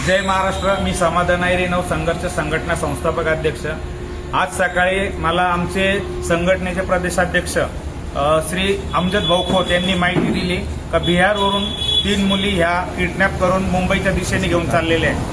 जय महाराष्ट्र। मी समाधान नव संघर्ष संघटना संस्थापक अध्यक्ष। आज सकाळी मला आमचे संघटनेचे प्रदेशाध्यक्ष श्री अमजद भाऊ खोत यांनी माहिती दिली का बिहारवरून 3 मुली ह्या किडनॅप करून मुंबईच्या दिशेने घेऊन चाललेल्या आहेत।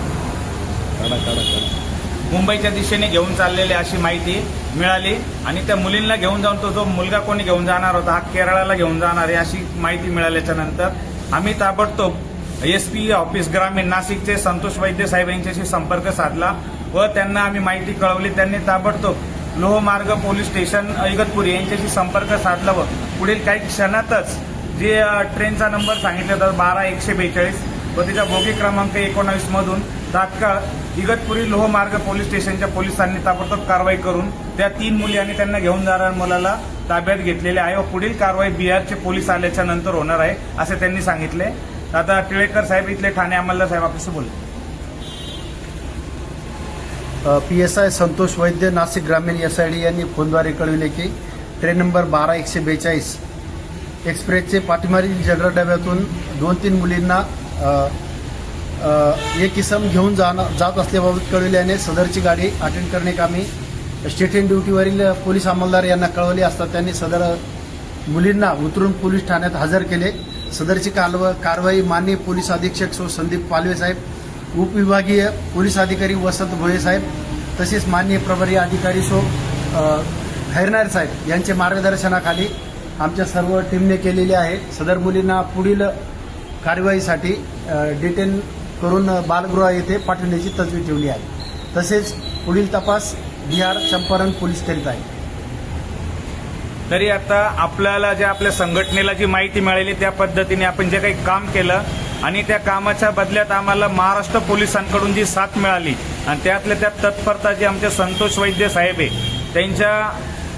मुंबईच्या दिशेने घेऊन चाललेले अशी माहिती मिळाली आणि त्या मुलींना घेऊन जाऊन तो जो मुलगा कोणी घेऊन जाणार होता हा केरळाला घेऊन जाणार आहे अशी माहिती मिळाल्याच्या नंतर आम्ही ताबडतोब एसपी ऑफिस ग्रामीण नाशिकचे संतोष वैद्य साहेब यांच्याशी संपर्क साधला व त्यांना आम्ही माहिती कळवली। त्यांनी ताबडतोब लोहमार्ग पोलीस स्टेशन इगतपुरी यांच्याशी संपर्क साधला व पुढील काही क्षणातच जे ट्रेनचा नंबर सांगितला होता 12142 व तिचा बोगी क्रमांक 19 मधून तात्काळ इगतपुरी लोहमार्ग पोलीस स्टेशनच्या पोलिसांनी ताबडतोब कारवाई करून त्या 3 मुली आणि त्यांना घेऊन जाणाऱ्या मुलाला ताब्यात घेतलेले आहे व पुढील कारवाई बिहारचे पोलीस आल्याच्या नंतर होणार आहे असे त्यांनी सांगितले। आता टिळेकर साहेब इथले ठाणे अंमलदार साहेब आपल्याशी बोलले। PSI संतोष वैद्य नाशिक ग्रामीण SID यांनी फोनद्वारे कळविले की ट्रेन नंबर 12142 एक्सप्रेसचे पाठीमागील जनरल डब्यातून 2-3 मुलींना एक इसम घेऊन जात असल्याबाबत कळविल्याने सदरची गाडी अटेंड करण्याकामी स्टेट इन ड्युटीवरील पोलीस अंमलदार यांना कळवले असता त्यांनी सदर मुलींना उतरून पोलीस ठाण्यात हजर केले। सदरची कारवाई माननीय पोलीस अधीक्षक सो संदीप पालवे साहेब, उपविभागीय पोलीस अधिकारी वसंत भोये साहेब तसेच माननीय प्रभारी अधिकारी सो खैरनार साहेब यांच्या मार्गदर्शनाखाली आमच्या सर्व टीमने केलेली आहे। सदर मुलींना पुढील कारवाईसाठी डिटेन करून बालगृह येथे पाठवण्याची तजवीज ठेवली आहे। तसेच पुढील तपास बिहार चंपारण पोलीस करीत आहे। तरी आता आपल्याला जे आपल्या संघटनेला जी माहिती मिळाली त्या पद्धतीने आपण जे काही काम केलं आणि त्या कामाच्या बदल्यात आम्हाला महाराष्ट्र पोलिसांकडून जी साथ मिळाली आणि त्यातल्या त्यात तत्परता जी आमचे संतोष वैद्य साहेब आहे त्यांच्या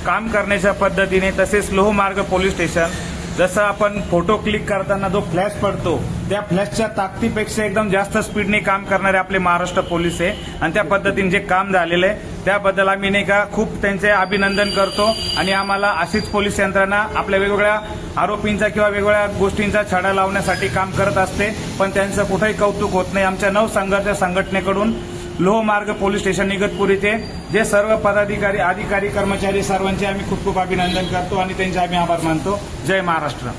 काम करण्याच्या पद्धतीने तसेच लोहमार्ग पोलीस स्टेशन जसं आपण फोटो क्लिक करताना जो फ्लॅश पडतो त्या फ्लॅशच्या ताकदीपेक्षा एकदम जास्त स्पीडने काम करणारे आपले महाराष्ट्र पोलीस आहे आणि त्या पद्धतीने जे काम झालेलं आहे त्याबद्दल आम्ही नाही का खूप त्यांचे अभिनंदन करतो आणि आम्हाला अशीच पोलीस यंत्रणा आपल्या वेगवेगळ्या आरोपींचा किंवा वेगवेगळ्या गोष्टींचा छडा लावण्यासाठी काम करत असते पण त्यांचं कुठेही कौतुक होत नाही। आमच्या नवसंघर्ष संघटनेकडून लोहमार्ग पोलीस स्टेशन इगतपुरीचे जे सर्व पदाधिकारी अधिकारी कर्मचारी सर्वांचे आम्ही खूप खूप अभिनंदन करतो आणि त्यांचे आम्ही आभार मानतो। जय महाराष्ट्र।